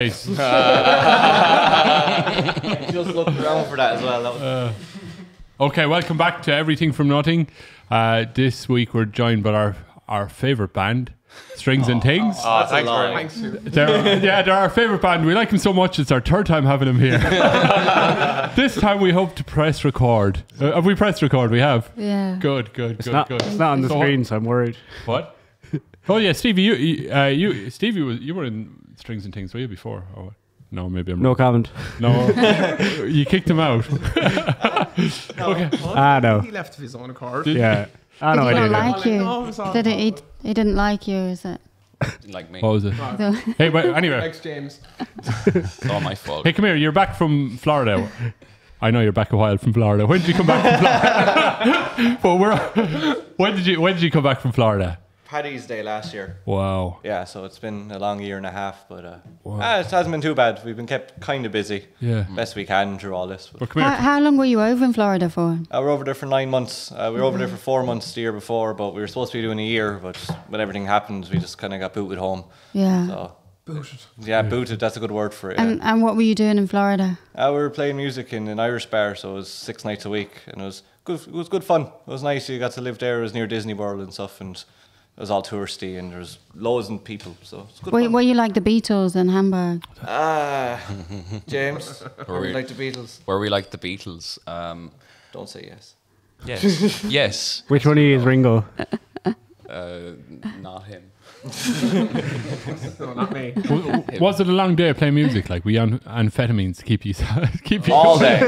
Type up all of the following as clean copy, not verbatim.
Just looked around for that as well. That was Okay, welcome back to Everything from Nothing. This week we're joined by our favourite band, Strings and Things. Oh, thanks. They're our favourite band. We like them so much, it's our third time having them here. This time we hope to press record. Have we pressed record? We have? Yeah. Good. It's not on the screen, so I'm worried. What? Oh yeah, Stevie, you were in Strings and Things, were you, before? Oh, no, maybe I'm No wrong. comment. No, you kicked him out. Okay. No. He left of his own accord. Yeah. I know Did he I not did. like you? No, it was all- Did he didn't like you, is it? Didn't like me. What was it? So- Hey, but anyway. Thanks, James. It's all my fault. Hey, come here. You're back from Florida. I know you're back a while from Florida. When did you come back from Florida? When did you come back from Florida? Paddy's Day last year. Wow. Yeah, so it's been a long year and a half, but it Wow. hasn't been too bad. We've been kept kind of busy. Yeah. Best we can through all this. But come here. How long were you over in Florida for? We're over there for 9 months. We were over there for 4 months the year before, but we were supposed to be doing a year, but when everything happened, we just kind of got booted home. Yeah. So, Booted. yeah, booted, that's a good word for it. Yeah. And what were you doing in Florida? We were playing music in an Irish bar, so it was 6 nights a week, and it was good fun. It was nice. You got to live there. It was near Disney World and stuff, and it was all touristy, and there was loads of people, so it's good fun. Were you like the Beatles in Hamburg? James, Were we- like the Beatles? Where we like the Beatles. Don't say yes. Yes. Yes. Which one of you is Ringo? Not him. No, not me. Was it a long day playing music? Like, were you on amphetamines to keep you All day.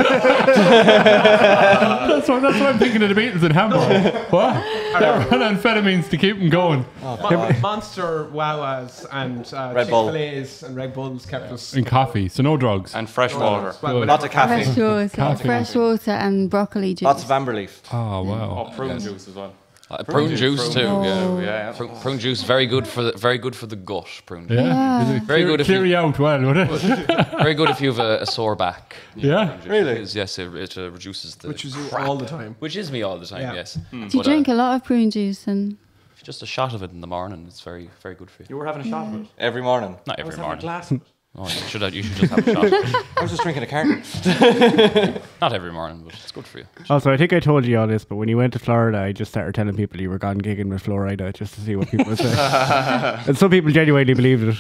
That's what I'm thinking of the Beatles in Hamburg. What? They were on amphetamines to keep them going. Monster Wawas and Red Bull. Chick-fil-A's and Red Bulls kept us. And coffee, so no drugs. And fresh water. Well, Lots of Fresh caffeine. water, Coffee. fresh water and broccoli juice. Lots of amber leaf. Oh wow. Prune juice as well. Prune juice too. Oh. Yeah. Prune juice very good for the gut. Prune juice. Yeah. Yeah. Very good if Clear you you out well, would it? very good if you have a sore back. Yeah. Really? Because, yes, it reduces the Which is you all the time. which is me all the time. Yeah. Yes. Do you drink a lot of prune juice? And Just a shot of it in the morning. It's very very good for you. You were having a shot of it. Every morning. Not I was every having a morning. glass of it. Oh, you should just have a shot. I was just drinking a carton. Not every morning, but it's good for you. Also, I think I told you all this, but when you went to Florida, I just started telling people you were gone gigging with Florida just to see what people would say. And some people genuinely believed it.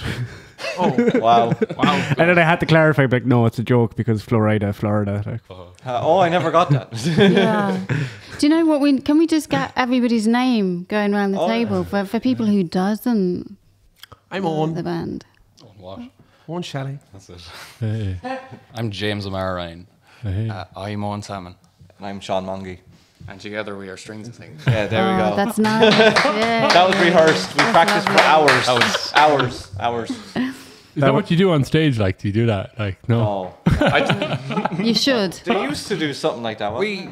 Wow. And then I had to clarify, like, no, it's a joke because Florida. Like, I never got that. yeah. Do you know what can we just get everybody's name going around the table for people who doesn't I'm know the on. band? What? One Shelley. That's it. Hey. I'm James O'Mara Ryan. Hey. I'm Owen Salmon. And I'm Sean Mongie. And together we are Strings and Things. Yeah, there we go. That's nice. Yeah. That was rehearsed. We practiced for hours. lovely. Hours. Is that what you do on stage? Like, do you do that? Like, no. Oh. You should. They used to do something like that. We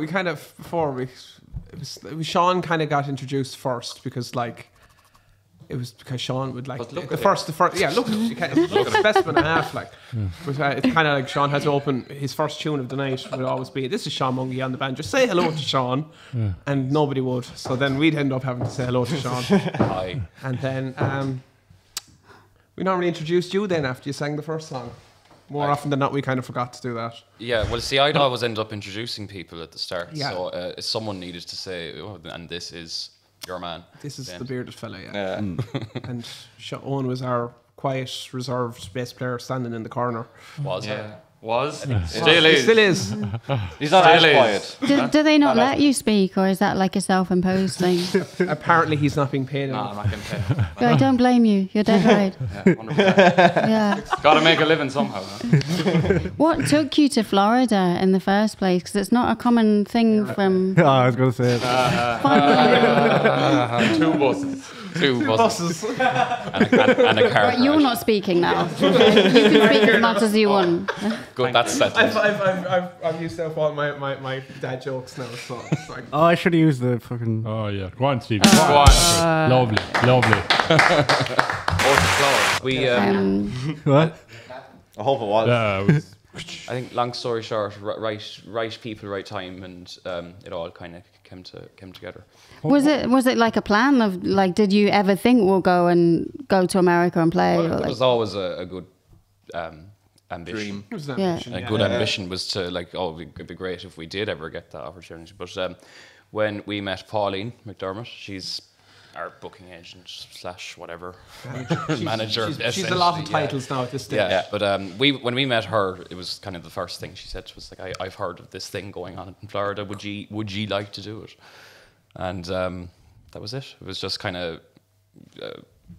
kind of it was Sean kind of got introduced first because because Sean would like look the at first yeah look at it, you kind of look at specimen and a half like but, it's kind of like Sean has to open his first tune of the night would always be this is Sean Mungie on the band, just say hello to Sean, and nobody would, so then we'd end up having to say hello to Sean. Hi. And then we normally introduced you then after you sang the first song. More often than not, we kind of forgot to do that. Yeah, well, see, I'd always end up introducing people at the start. Yeah. So someone needed to say, oh, and this is your man. This is Then. the bearded fella, yeah. Yeah. And Owen was our quiet, reserved bass player standing in the corner. Was Yeah. Was. He Still is. still is. He's not as quiet. Do they not let you speak, or is that like a self-imposed thing? Apparently, he's not being paid No, I'm enough. not getting paid. I don't blame you. You're dead right. Yeah, 100%. Yeah. Gotta make a living somehow. Huh? What took you to Florida in the first place? Because it's not a common thing from. oh, I was going to say it. Two buses. two buses and a car. Right, you're not speaking now. You can speak as much as you want. Good, that's settled. I've used up all my dad jokes now, so it's like. Oh, I should have used the fucking... Oh yeah, go on, Steve. Go on. Lovely. We, What? I hope it was. I think, long story short, right people, right time, and it all kind of came together. Was it like a plan of like? Did you ever think we'll go to America and play? Well, or it like, was always a good ambition. Dream. It was an Yeah. ambition, A good ambition was to like, oh, it'd be great if we did ever get that opportunity. But when we met Pauline McDermott, she's our booking agent / whatever manager. She's a lot of essentially, titles now at this stage. Yeah, but when we met her, it was kind of the first thing she said. She was like, I've heard of this thing going on in Florida. Would you like to do it? And that was it. It was just kind of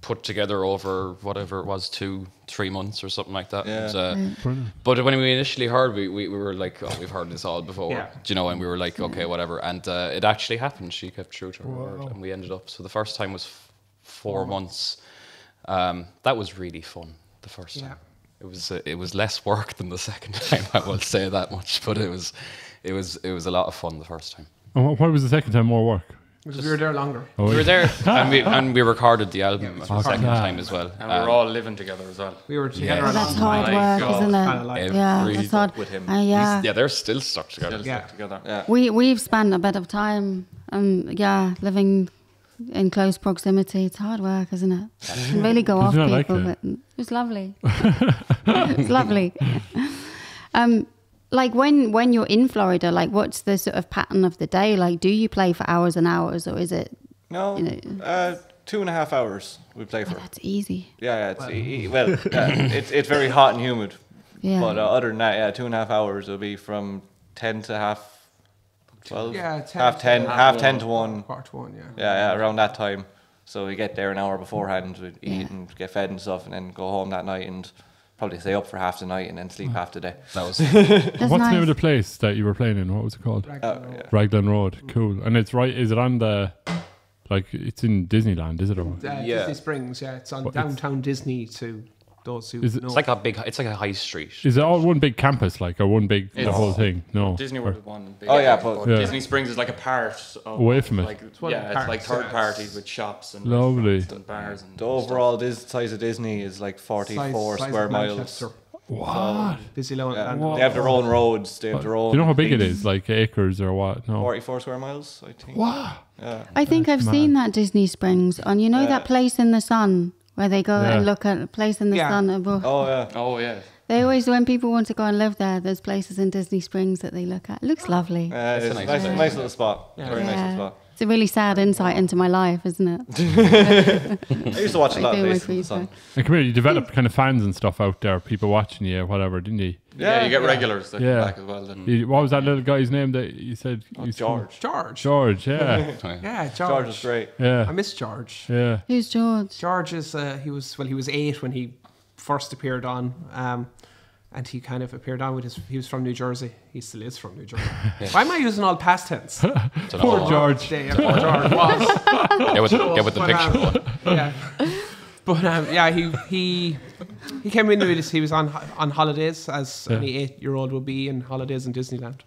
put together over whatever it was, 2-3 months or something like that. Yeah. And, but when we initially heard, we were like, oh, we've heard this all before. Yeah. Do you know? And we were like, okay, whatever. And it actually happened. She kept true to her word, and we ended up. So the first time was 4 months. That was really fun. The first time. It was less work than the second time. I will say that much. But it was a lot of fun the first time. And why was the second time more work? Because we were there longer. We were there, and we recorded the album the second time as well. And we were all living together as well. We were together. Yeah. a That's long hard time. work, God. isn't Kinda it? like Yeah, every that's hard. with him. Yeah. Yeah, they're still stuck together. Still Yeah. stuck together. Yeah. We've spent a bit of time, living in close proximity. It's hard work, isn't it? You can really go off you not people, like but it was lovely. It's lovely. Like when you're in Florida, like what's the sort of pattern of the day? Like, do you play for hours and hours, or is it? No, You know. 2.5 hours we play for. Oh, that's easy. Yeah, it's very hot and humid. Yeah. But other than that, 2.5 hours will be from 10 to half 12. Yeah, half 10 to 1. Part 1, yeah. Yeah, around that time. So we get there an hour beforehand, we eat and get fed and stuff, and then go home that night and probably stay up for half the night and then sleep half the day. That was That's What's the nice. name of the place that you were playing in? What was it called? Raglan Road. Cool. And it's right. Is it on the? Like it's in Disneyland, is it? Or? Yeah. Disney Springs, yeah. It's on What, it's- downtown Disney to those who Is it- know. it's like a high street. Is it all one big campus, like, or one big the It's- whole thing? No. Disney World is one big. Oh, yeah, but- Yeah. Disney Springs is like a part of, Away from it. Like, one of the it's like parts, third yeah. parties with shops and Lovely. restaurants and bars and The overall size of Disney is like 44 size square of miles. Manchester. What? Busy low Yeah. and They have their own roads, they have their own. Do you know how big it things. is? Like acres or what? No. 44 square miles, I think. Wow. Yeah. I think I've seen that Disney Springs on, you know, that place in the sun where they go Yeah. and look at a place in the Yeah. sun above. Oh, yeah. oh yeah. They always, when people want to go and live there, there's places in Disney Springs that they look at. It looks lovely. It's a nice nice, place. nice little spot. Yeah. Very nice Yeah. little spot. It's a really sad insight into my life, isn't it? I used to watch a lot of doing my places in free the sun. And come here, you developed kind of fans and stuff out there, people watching you, whatever, didn't you? Yeah, you get regulars that Yeah. come back as well. Then. What was that little guy's name that you said? you George. George. Yeah. Yeah, George is great. I Yeah. miss George. Yeah. Who's George? George is he was 8 when he first appeared on, and he kind of appeared on with he was from New Jersey. He still is from New Jersey. Why am I using all past tense? Poor George. Yeah, poor George was. Get with the picture. Yeah. But he came in with us. He was on holidays, as any 8-year-old would be in holidays in Disneyland,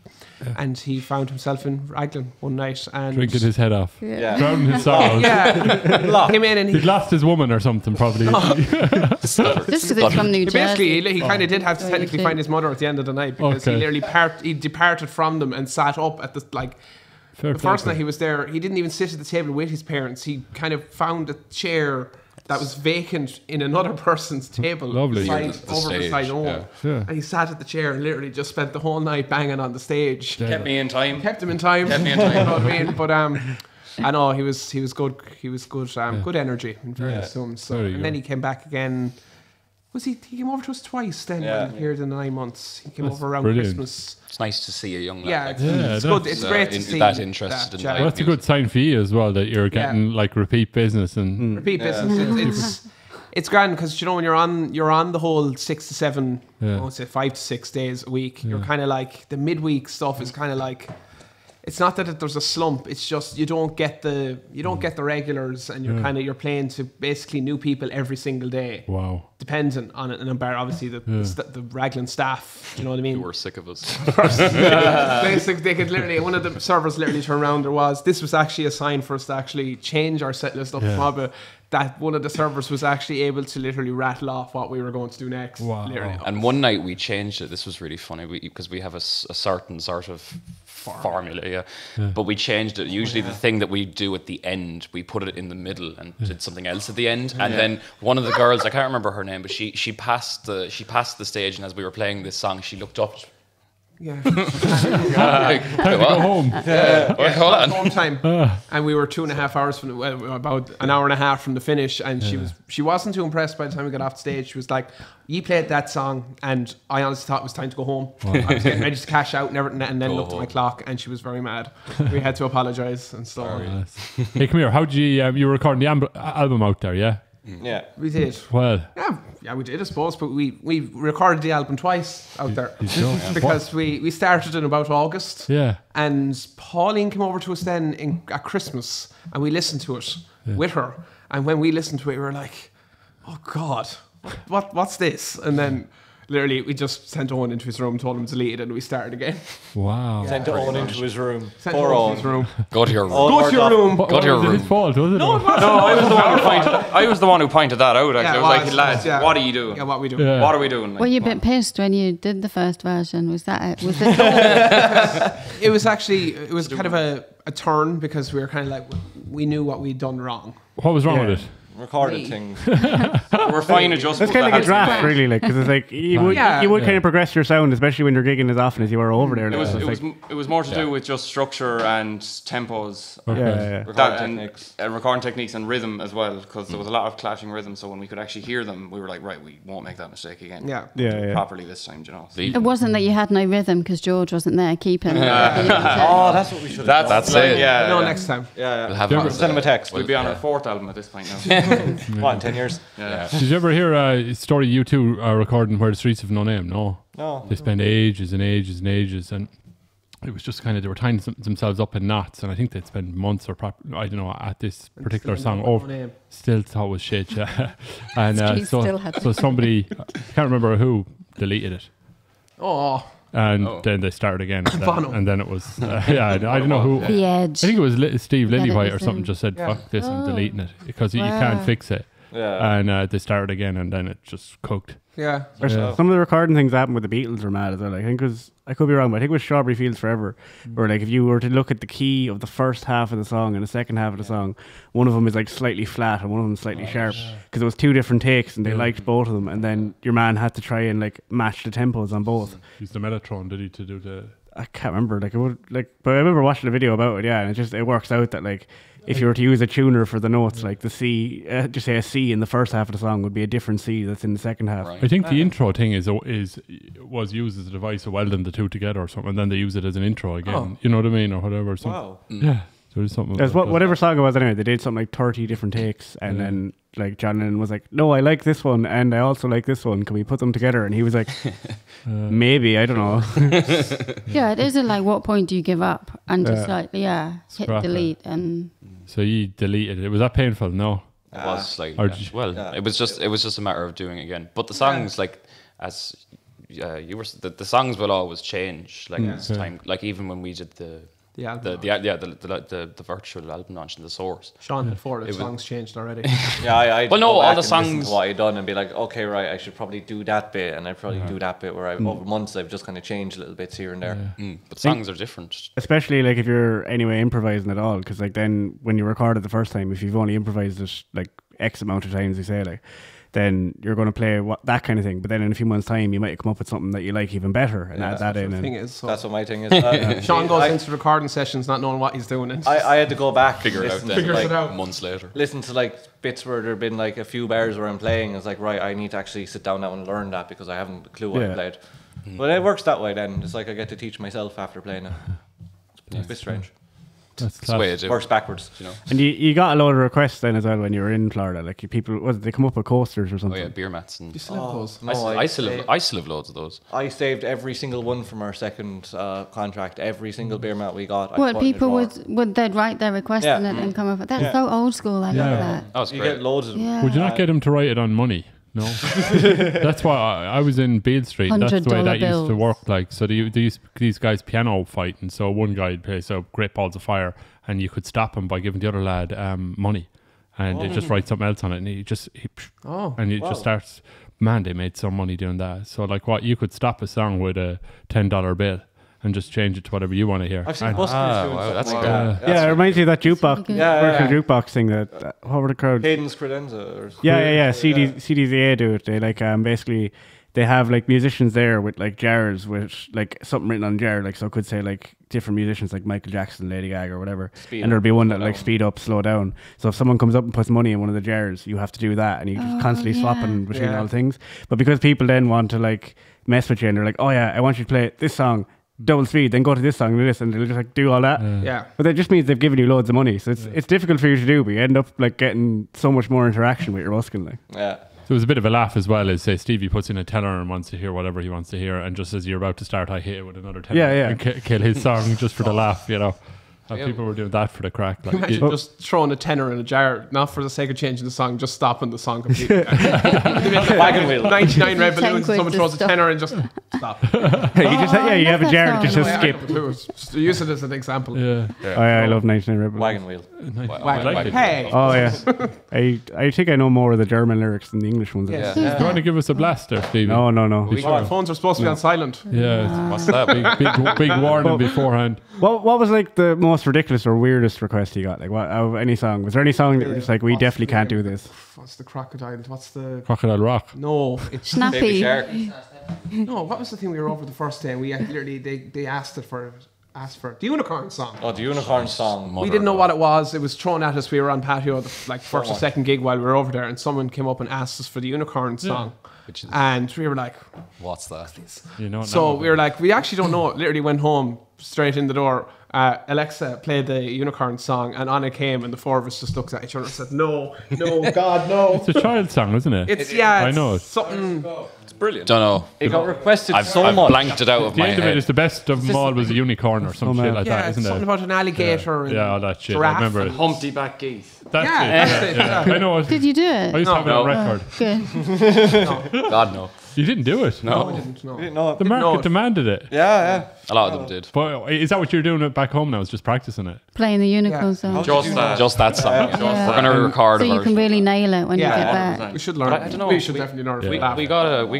and he found himself in Raglan one night and Drinking his head off. Yeah. Drowning his sorrows. yeah, came in and He'd lost his woman or something, probably. Just because it's from New Jersey. basically he kind of did have to Oh, you technically do. find his mother at the end of the night because Okay. he literally he departed from them and sat up at the Fair the play first to night him. he was there. He didn't even sit at the table with his parents. He kind of found a chair that was vacant in another person's table. Lovely. beside, Near the over stage, beside Owen. yeah. Yeah. And he sat at the chair and literally just spent the whole night banging on the stage. Kept me in time. Kept him in time. Kept me in time. You know what I mean? But I know he was good. He was good. Good energy in fairness to him. So There you and then go. he came back again. Was he came over to us twice then Yeah. when he here in the 9 months. He came That's over around brilliant. Christmas. It's nice to see a young lad. Yeah, like it's Yeah, good. that's, It's great to in- see that interested in Jack. life. Well, that's a good sign for you as well, that you're getting like repeat business and Repeat business. It's grand because you know when you're on the whole 6 to 7, Yeah. I would say 5 to 6 days a week. You're kind of like the midweek stuff is kind of like. It's not that there's a slump. It's just you don't get the regulars, and you're playing to basically new people every single day. wow. Dependent on it, and obviously the Raglan staff. You know what I mean? You were sick of us. They could literally, one of the servers literally turned around. This was actually a sign for us to actually change our set list up Yeah. from a that one of the servers was actually able to literally rattle off what we were going to do next. Wow. Literally. And one night we changed it. This was really funny because we have a certain sort of formula, yeah. But we changed it. Usually the thing that we do at the end, we put it in the middle and did something else at the end. And then one of the girls, I can't remember her name, but she passed the stage, and as we were playing this song, she looked up. Yeah. Time to go home. Hold on. Home time, and we were 2.5 hours from about an hour and a half from the finish, and she wasn't too impressed by the time we got off stage. She was like, "You played that song, and I honestly thought it was time to go home. I was getting ready to cash out and everything, and then looked at my clock, and she was very mad. We had to apologise and stuff. Hey, come here. How did you were recording the album out there? Yeah. Yeah. We did. Well, Yeah, we did, I suppose, but we recorded the album twice out there because we started in about August. Yeah. And Pauline came over to us then at Christmas, and we listened to it with her. And when we listened to it, we were like, "Oh God, what's this?" And then literally we just sent Owen into his room, told him to delete it, and we started again. Wow. Sent Owen into his room. Sent Poor Owen into Owen. his room. Go to your room. Go to your room. Go to your Was it room. his fault, was it? No, it wasn't. No, I was the one who pointed that out. Actually, Yeah, I it was like, was. lads, Yeah. what are you doing? Yeah, what we do. Yeah. What are we doing? Like, Were you a come bit on. pissed when you did the first version? Was that it? Was it? It was kind of a turn because we were kind of like, we knew what we'd done wrong. What was wrong with it? Recorded things. We're fine adjustments. That's kind of that like a had to be draft, made. really, like, because it's like you would kind of progress your sound, especially when you're gigging as often as you were over there. It like, was, so it, it's was, it was more to do with just structure and tempos. yeah. Recording And techniques. recording techniques and rhythm as well, because there was a lot of clashing rhythm. So when we could actually hear them, we were like, right, we won't make that mistake again. Yeah. Yeah. Properly this time, you know. It wasn't that you had no rhythm because George wasn't there keeping. Oh, that's what we should have done. That's it. Yeah. No, yeah. next time. Yeah, We'll yeah. have Yeah, it on but- Send him a text. We'll be on our 4th album at this point now. What, in 10 years? Yeah. Did you ever hear a story you two are recording Where the Streets Have No Name? No. No. They spent ages and ages and ages, and it was just kind of, they were tying themselves up in knots, and I think they'd spend months or I don't know, at this particular song. No Over, name. still thought it was shit, yeah. And Streets still had so somebody, I can't remember who, deleted it. Oh, And then they started again. Bono. And then it was, I don't know who. The I Edge. think it was Steve That it Lillywhite or was something in. just said, Yeah. fuck this, I'm Oh. deleting it. Because you Wow. can't fix it. Yeah. And they started again, and then it just cooked. yeah. Some of the recording things that happened with the Beatles were mad as well. I think it was, I could be wrong, but I think it was Strawberry Fields Forever, where like if you were to look at the key of the first half of the song and the second half of the song, one of them is like slightly flat and one of them is slightly sharp because it was two different takes and they liked both of them, and then your man had to try and like match the tempos on both. Used the Mellotron, did he, to do the... I can't remember, like it would like, but I remember watching a video about it, yeah, and it works out that like if you were to use a tuner for the notes, like the C, just say a C in the first half of the song would be a different C that's in the second half. Right. I think the intro thing was used as a device of welding the two together or something, and then they use it as an intro again. Oh. You know what I mean, or whatever. So, Wow. yeah, so there's something. There's about that. whatever song it was anyway, they did something like 30 different takes, and then like John Lennon was like, "No, I like this one, and I also like this one. Can we put them together?" And he was like, "Maybe, I don't know." Yeah, it isn't like what point do you give up and just hit Scrap it. delete and So you deleted it. Was that painful? No. It was like Or yeah. did you- well, Yeah. it was just a matter of doing it again. But the songs, like as you were, the songs will always change. Like as Yeah. time, like even when we did the virtual album launch in the Source. Sean had 4 of the It was- songs changed already. Yeah, I Well, no, go all back the and listen songs- to what I'd done and be like, okay, right, I should probably do that bit, and I'd probably do that bit where over months I've just kind of changed little bits here and there. But songs are different. Especially like if you're anyway improvising at all, because like then when you record it the first time, if you've only improvised it like X amount of times, you say like, then you're going to play that kind of thing. But then in a few months' time, you might come up with something that you like even better and add that in. The thing And is, so That's what my thing is. Sean goes I, into recording sessions not knowing what he's doing. And I had to go back Figure and it out listen then. to, Figures like, it out. Months later. listen to like bits where there'd been like a few bars where I'm playing. It's like, right, I need to actually sit down now and learn that because I haven't a clue what I Yeah. played. But it works that way then. It's like I get to teach myself after playing it. It's a bit strange. That's That's the way class. it Works backwards. You know. and you got a lot of requests then as well when you were in Florida. Like people, they come up with coasters or Oh something. yeah, beer mats and. you still have those. No, I still have loads of those. I saved every single one from our second contract. Every single beer mat we got. I well, put in a people drawer. would they'd write their request Yeah. in it and come up with that's Yeah. so old school. I love that. That was You great. get loads of them. Yeah. Would you not get him to write it on money? No. That's why I was in Beale Street. That's the way $100 that used to bills. work. Like, so these guys piano fight, and so one guy would play so Great Balls of Fire, and you could stop him by giving the other lad money. and they just write something else on it, and he just starts. Man, they made some money doing that. So like, what you could stop a song with a $10 bill and just change it to whatever you want to hear. I've seen And- buskers doing wow, that's something cool. like that. Yeah, it reminds me of that jukebox, virtual jukebox thing. That what were the crowds? Hayden's Credenza. Or CDZA do it. They like basically they have like musicians there with like jars with like something written on the jar, like so it could say like different musicians like Michael Jackson, Lady Gaga or whatever. Speed and there'll up, be one slow that like down. speed up, slow down. So if someone comes up and puts money in one of the jars, you have to do that, and you just constantly swapping between all things. But because people then want to like mess with you and they're like, oh yeah, I want you to play this song double speed, then go to this song and do this, and they'll just like do all that. Yeah. But that just means they've given you loads of money, so it's difficult for you to do, but you end up like getting so much more interaction with your busking. Like, Yeah. So it was a bit of a laugh as well, as say Stevie puts in a tenor and wants to hear whatever he wants to hear, and just as you're about to start, I hit it with another tenor and kill his song just for the laugh, you know. And people were doing that for the crack. Like, Imagine just throwing a tenor in a jar, not for the sake of changing the song, just stopping the song completely. Wagon wheel. 99 red balloons, and someone throws a tenor and just stop. you have a jar that just skip. Just use it as an example. I love 99 Rebel. Wagon wheel. Wagon. Hey. Oh yeah, I think I know more of the German lyrics than the English ones. Yeah. Do you want to give us a blast there, Stevie? No. Our phones are supposed to be on silent. Yeah, What's that? big warning beforehand. What was like the most ridiculous or weirdest request you got? Like what out of any song? Was there any song that were just like we definitely can't do this? What's the crocodile? What's the... Crocodile Rock. No, it's... Snappy. No, what was the thing we were over the first day? And we had literally, they asked for the unicorn song. Oh, the unicorn song. We didn't know what it was. It was thrown at us. We were on patio, like first or second gig while we were over there, and someone came up and asked us for the unicorn song. Which is, And we were like, what's that? You know. so we were like, we actually don't know. Literally went home straight in the door. Alexa played the unicorn song, and Anna came, and the four of us just looked at each other and said, "No, God, no." It's a child song, isn't it? I I know it. something. It's brilliant. Don't know. It got requested I've so much. blanked it out of The my end of it head. is the best of them all was a unicorn or some shit like Yeah, that, isn't something it? about an alligator and all that shit. giraffe I remember it. Humpty back geese. That's Yeah, it. that's it. I know it. Did you do I it? used to have it on record. Good. God, no. You didn't do it. No, I didn't know. No. The market demanded it. Yeah. A lot of them did. But is that what you're doing back home now? Is just practicing it? Playing the unicorn song. Just that. Just that song. Yeah. We're gonna record So a you can version. really nail it when you get Yeah, back. we should learn. But I don't know, We should we- definitely learn.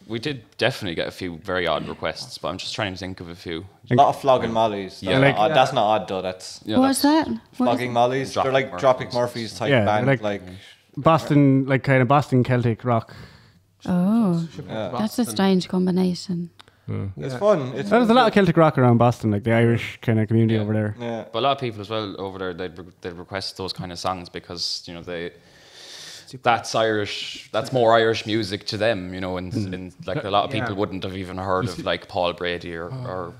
We did definitely get a few very odd requests, but I'm just trying to think of a few. A lot of flogging mollies. Yeah. That's not odd. That's not odd though. That's Yeah, What's that? What is flogging mollies. They're like Murphys. Tropic Murphys type Yeah, band. like- Like Boston, like kind of Boston Celtic rock. Oh, that's a strange combination. it's fun. It's There's a lot of Celtic rock around Boston, like the Irish kind of community over there. Yeah. But a lot of people as well over there, they'd request those kind of songs because, you know, that's Irish, that's more Irish music to them, you know, and like a lot of people wouldn't have even heard of like Paul Brady or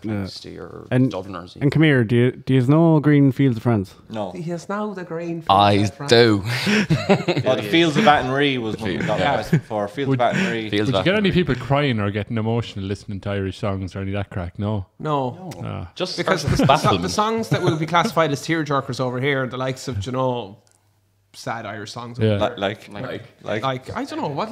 Plasty or And Dubliners. and come here, do you know Green Fields of France? No. He has now the green. I do. Oh, the Fields of Battenry was one we got requested for. Fields of Battenry. Feels Would you that. get any people crying or getting emotional listening to Irish songs or any of that crack? No. No. Just Because the songs that will be classified as tearjerkers over here, the likes of, you know, sad Irish songs. Yeah. Like I don't know what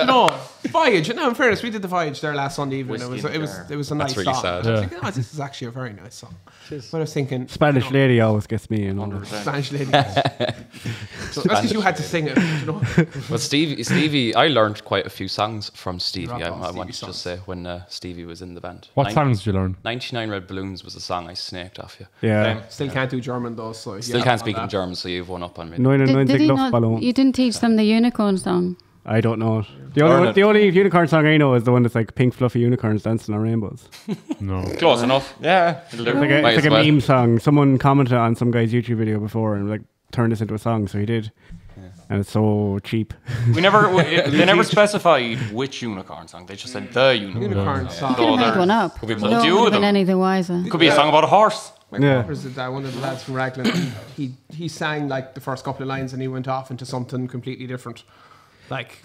no Voyage. No, in fairness, we did the Voyage there last Sunday evening. It was a nice really song. sad. I was thinking, this is actually a very nice song. But I was thinking Spanish lady always gets me, you know. Spanish lady. So that's because you had to sing it. You know? Well, Stevie, I learned quite a few songs from Stevie. Rock I on want Stevie to songs. just say when Stevie was in the band. What songs did you learn? 99 Red Balloons was a song I snaked off you. Yeah. Still can't do German though, so Still can't speak in German, so you've one up on me. 99 Did he Luftballon. not? You didn't teach them the unicorn song. I don't know it. The only unicorn song I know is the one that's like pink fluffy unicorns dancing on rainbows. No. Close enough. yeah. It's like a meme song. Someone commented on some guy's YouTube video before and like turned this into a song, so he did. And it's so cheap. They never specified which unicorn song. They just said the unicorn. song. Could have made one up. Could be No multi one of would have been them. anything wiser. Could be a song about a horse. My Yeah. brother's did that. One of the lads from Raglan, he sang like the first couple of lines and he went off into something completely different. Like,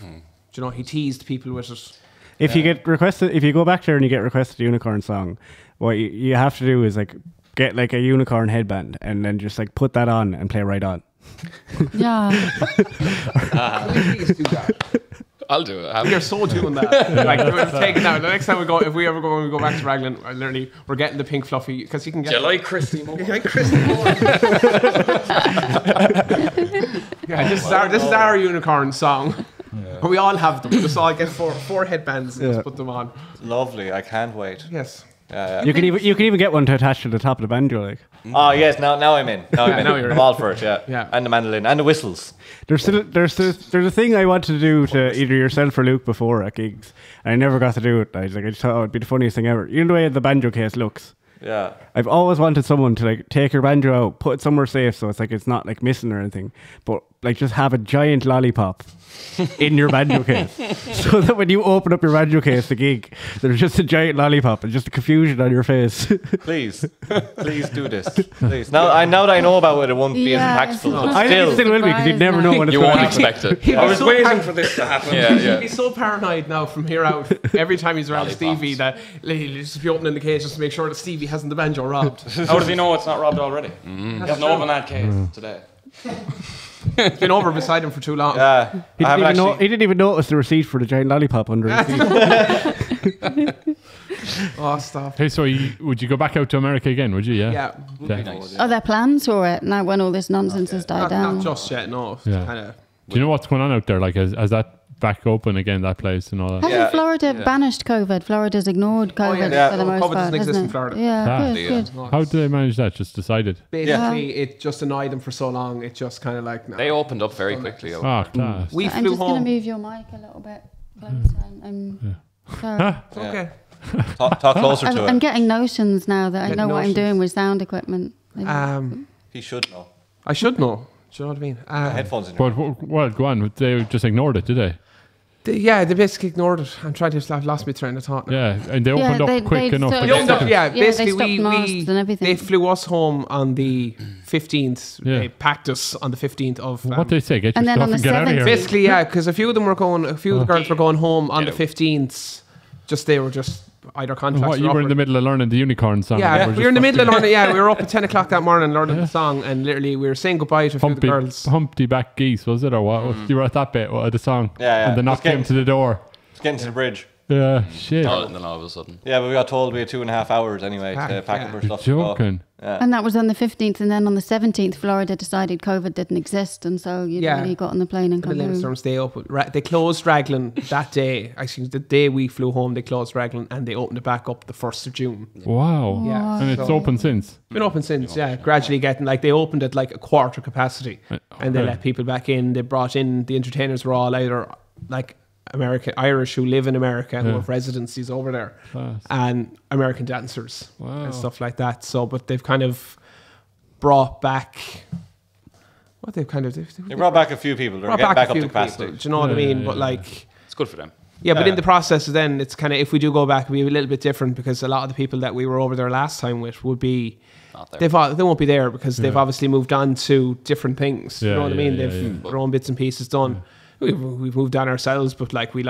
you know, he teased people with it. If you get requested, if you go back there and you get requested a unicorn song, what you have to do is like get like a unicorn headband and then just like put that on and play right on. Yeah. Please do that. I'll do it. We are so doing that. Like, we're taking out. The next time we go, if we ever go, when we go back to Raglan, literally, we're getting the pink fluffy because you can get. Do you like Christy Moore? like Christy Moore. Yeah, this is our unicorn song. Yeah. We all have them. Just all get four headbands and just put them on. Lovely. I can't wait. Yes. Yeah. You can even get one to attach to the top of the banjo, like. Oh yes, now I'm in. Now I'm all for it. Yeah. And the mandolin and the whistles. There's a thing I wanted to do to either yourself or Luke before at gigs, and I never got to do it. I just thought it'd be the funniest thing ever. You know the way the banjo case looks. Yeah. I've always wanted someone to like take your banjo out, put it somewhere safe, so it's not like missing or anything, but like just have a giant lollipop in your banjo case, so that when you open up your banjo case to gig, there's just a giant lollipop and just a confusion on your face. Please do this. Please. Now that I know about it won't be as impactful. But I think it still will be because you'd never know when it's You going to won't happen. expect it. I was waiting for this to happen. Yeah. He's so paranoid now from here out. Every time he's around Stevie, that he'll just be opening the case just to make sure that Stevie hasn't the banjo robbed. How does he know it's not robbed already? You haven't opened that case today. It's been over beside him for too long. Yeah. He didn't even notice the receipt for the giant lollipop under his seat. Oh, stop. Hey, so would you go back out to America again? Would you? Yeah. Nice. Are there plans for it now when all this nonsense has died down? Not just yet, no. Yeah. Kinda, Do you know what's going on out there? Like, has that back open again, that place and all that? Hasn't Florida banished COVID? Florida's ignored COVID for the most COVID part, doesn't exist hasn't in it? Florida. Yeah, Yeah. good. No, How did they manage that? Just decided. basically, it just annoyed them for so long. It just kind of like, nah. They opened up very quickly. Ah, class. We I'm flew just going home. to move your mic a little bit closer. Sorry. Okay. Talk closer to I'm it. getting notions now that I know what I'm notions. doing with sound equipment. He should know. I should know. Do you know what I mean? Headphones in your But what? Go on. They just ignored it, did they? They basically ignored it. I'm trying to. I've lost my train of thought now. Yeah, and they opened up quick enough. stopped- to get stopped- it. Yeah, they basically stopped masks and everything. they flew us home on the 15th. Yeah. They packed us on the 15th of. What they say? Get your And then stuff on the and get out of 7th here. Basically, yeah, because a few of the girls were going home on the 15th. They were just either contracts. What, you were in the middle of learning the unicorn song? Yeah, and we were in the just middle of learning. Yeah, we were up at 10 o'clock that morning learning the song, and literally we were saying goodbye to a few of the girls. Humpty back geese, was it, or what? You were at that bit of the song. Yeah. And the knock came to the door. It's getting to the bridge. Yeah, shit. And then all of a sudden. Yeah, but we got told we had 2.5 hours anyway to pack up our stuff. You're joking. And that was on the 15th, and then on the 17th, Florida decided COVID didn't exist, and so you really got on the plane and The come home. Leinster's stay open. They closed Raglan that day. Actually, the day we flew home, they closed Raglan and they opened it back up the 1st of June. Wow. Yeah. And it's open since. Been open since, yeah. Gradually getting, like, they opened it like a quarter capacity. And they let people back in. They brought in, the entertainers were all either, like, Irish who live in America who have residencies over there. Class. And American dancers Wow. and stuff like that. So, but they've kind of brought back... What they've kind of... They brought back a few people. They're brought getting back a up few to capacity. people. Do you know what I mean? But, like... It's good for them. Yeah, but in the process, then it's kind of, if we do go back, it'll be a little bit different because a lot of the people that we were over there last time with would be, Not there. they won't be there because they've obviously moved on to different things. You Yeah, know what I mean? yeah, They've their own bits and pieces done. We've moved on ourselves, but like we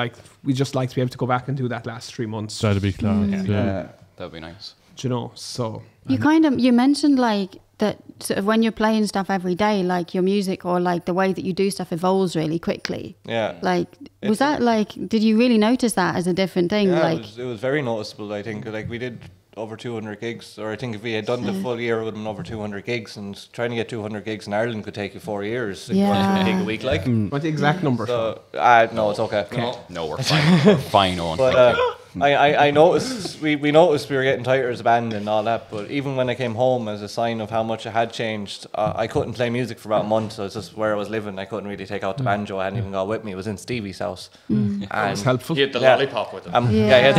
just like to be able to go back and do that last 3 months. That'd be class. Yeah. That'd be nice. Do you know? So You mentioned like that sort of when you're playing stuff every day, like your music or like the way that you do stuff evolves really quickly. Yeah. Like, was that like, did you really notice that as a different thing? Yeah, like, it was very noticeable. I think like we did over 200 gigs, or I think if we had done the full year, it would have been over 200 gigs. And trying to get 200 gigs in Ireland could take you 4 years. If you wanted to gig a week, like. what the exact number? So, no, it's okay. No, we're fine. We're fine on. But I noticed we noticed we were getting tighter as a band and all that. But even when I came home, as a sign of how much it had changed, I couldn't play music for about a month. So it's just where I was living. I couldn't really take out the banjo. I hadn't even got with me. It was in Stevie's house. And That was helpful. He had the lollipop with him. I had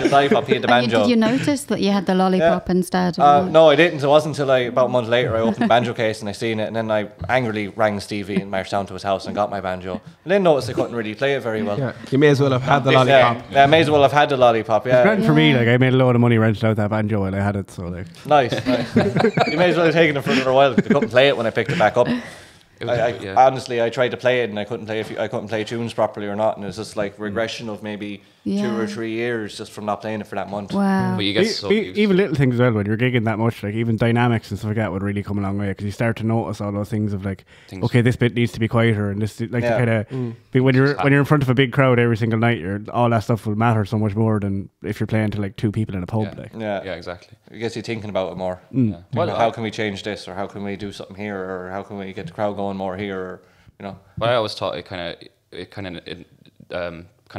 the lollipop. He had the and banjo. did you notice that you had the lollipop instead? No, I didn't. It wasn't until about a month later I opened the banjo case and I seen it, and then I angrily rang Stevie and marched down to his house and got my banjo. And then noticed I couldn't really play it very well. Yeah, you may as well have had the lollipop. Yeah, I may as well have had the lollipop. Yeah, Grand for me, like I made a load of money renting out that banjo while I had it, so like nice. You may as well have taken it for another while. I couldn't play it when I picked it back up. Honestly, I tried to play it and I couldn't play tunes properly or not, and it's just like regression of maybe 2 or 3 years just from not playing it for that month. Wow. But you get so used. Even little things as well, when you're gigging that much, like even dynamics and stuff like that would really come a long way, because you start to notice all those things of like, okay, this bit needs to be quieter, and this like kind of when you're in front of a big crowd every single night, all that stuff will matter so much more than if you're playing to like 2 people in a pub. Yeah, exactly. It gets you thinking about it more. Yeah. Well, how can we change this, or how can we do something here, or how can we get the crowd going more here, or But I always thought it kind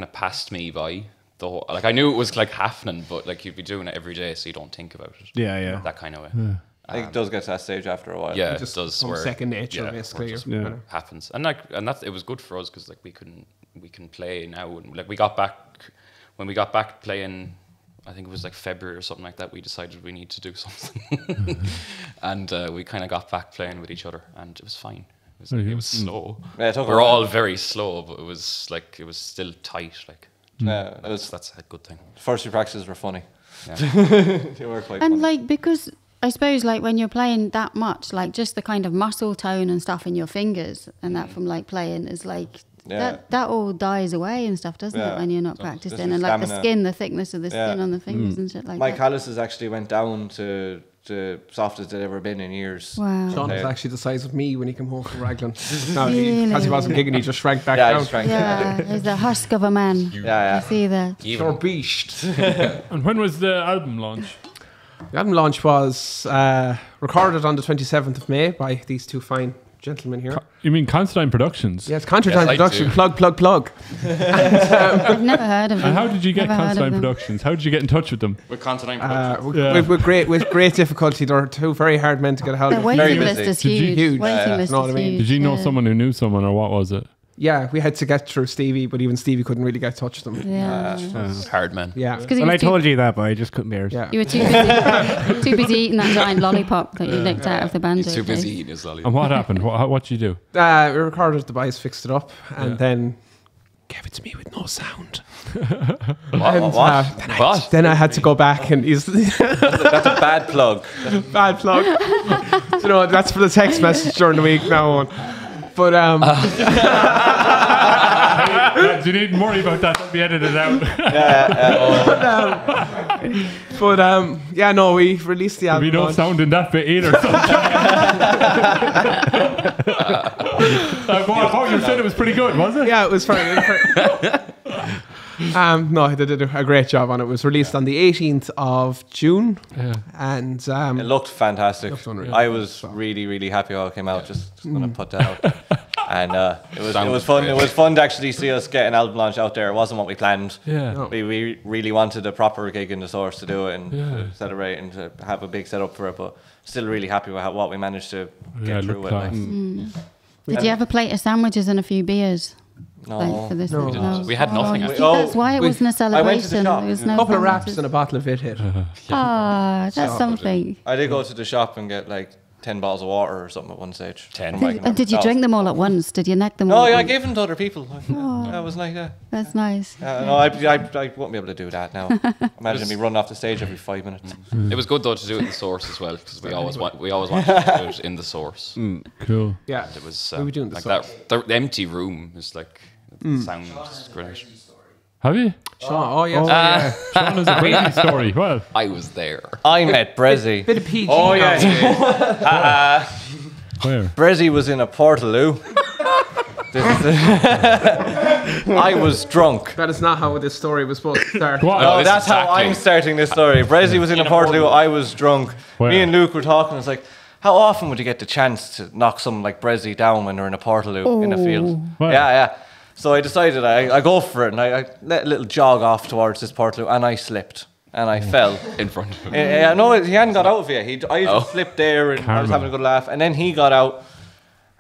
of passed me by. The whole, like I knew it was like happening, but like you'd be doing it every day, so you don't think about it. Yeah. That kind of way. I think it does get to that stage after a while. Yeah, It just it does. becomes second nature, basically. Happens, and that it was good for us because like we can play now, and like we got back playing. I think it was like February or something like that. We decided we need to do something, and we kind of got back playing with each other, and it was fine. It was slow. Yeah, we're all very slow, but it was still tight. Like that's a good thing. First few practices were funny. Yeah. They were quite And funny. like, because I suppose like when you're playing that much, like just the kind of muscle tone and stuff in your fingers and that from like playing is like that all dies away and stuff, doesn't it, when you're not practicing? And like the skin, the thickness of the skin on the fingers and shit like My that. calluses actually went down to the softest they'd ever been in years. Wow. Sean was actually the size of me when he came home from Raglan. No, Really? because he wasn't gigging, he just shrank back Yeah, I down. just drank. Yeah, he's the husk of a man. Yeah. I see that. You're beast. And when was the album launch? The album launch was recorded on the 27th of May by these two fine gentlemen here. You mean Constantine Productions? Yes, Constantine I Production, do. plug. I've never heard of them. And how did you get Never heard of Constantine them. Productions? How did you get in touch with them? With Constantine Productions. Yeah. With great difficulty. They're two very hard men to get a hold The of. waiting Very list busy. is Did you- huge. Huge. Waiting list know what is I mean? huge. Did you know yeah. someone who knew someone, or what was it? Yeah, we had to get through Stevie, but even Stevie couldn't really get in touch with them. Yeah. Hard man. Yeah. Because Well, I told you that, but I just couldn't bear it. Yeah. you were too busy eating that giant lollipop that you licked out of the banjo. He's too case. busy eating his lolly. And what happened? What did you do? We recorded the boys, fixed it up, and then gave it to me with no sound. What? Then I had to go back and use That's a bad plug. bad plug. You know, that's for the text message during the week now on. But You needn't worry about that. That'll be edited out. yeah, no, we released the There'll album. be no launch. sound in that bit either. What you said, it was pretty good, was it? Yeah, it was very. No, they did a great job on it. It was released on the 18th of June, and It looked fantastic. unreal. I was really, really happy how it came out. Just gonna put that out. And it was fun. great. It was fun to actually see us get an album launch out there. It wasn't what we planned. Yeah. No. We really wanted a proper gig in the Source to do it and Yeah. to celebrate and to have a big setup for it. But still really happy with what we managed to Yeah, get it through looked with. class. Like. Did you have a plate of sandwiches and a few beers? No. Like, for this No. one? We didn't. We had nothing you after see, that. that's why it We- wasn't a I celebration. went to the shop. There was a no couple of wraps sandwiches. and a bottle of It Hit. Ah, that's something. I did go to the shop and get like 10 bottles of water or something at one stage. 10. And did you drink them all at once? Did you neck them all? No, at yeah, I once? gave them to other people. That was like that. That's nice. No, I won't be able to do that now. Imagine me running off the stage every 5 minutes. It was good though to do it in the Source as well because we always wanted to do it in the Source. Cool. Yeah, It was we were doing the like Source. that. The empty room is like the sound is great. Have you? Sean, oh yeah, Sean is a crazy story. Well, I was there. I met Brezzy. bit of PG. Oh, yeah. where? Brezzy was in a Portaloo. I was drunk. That is not how this story was supposed to start. What? No, this that's is how exactly- I'm starting this story. Brezzy was in a Portaloo. I was drunk. Where? Me and Luke were talking. It's like, how often would you get the chance to knock someone like Brezzy down when they're in a Portaloo in a field? Wow. Yeah. So I decided I go for it, and I let a little jog off towards this Portaloo, and I slipped. And I fell. In front of him. Yeah, no, he hadn't got out of it yet. I just slipped there, and I was Karma. having a good laugh. And then he got out,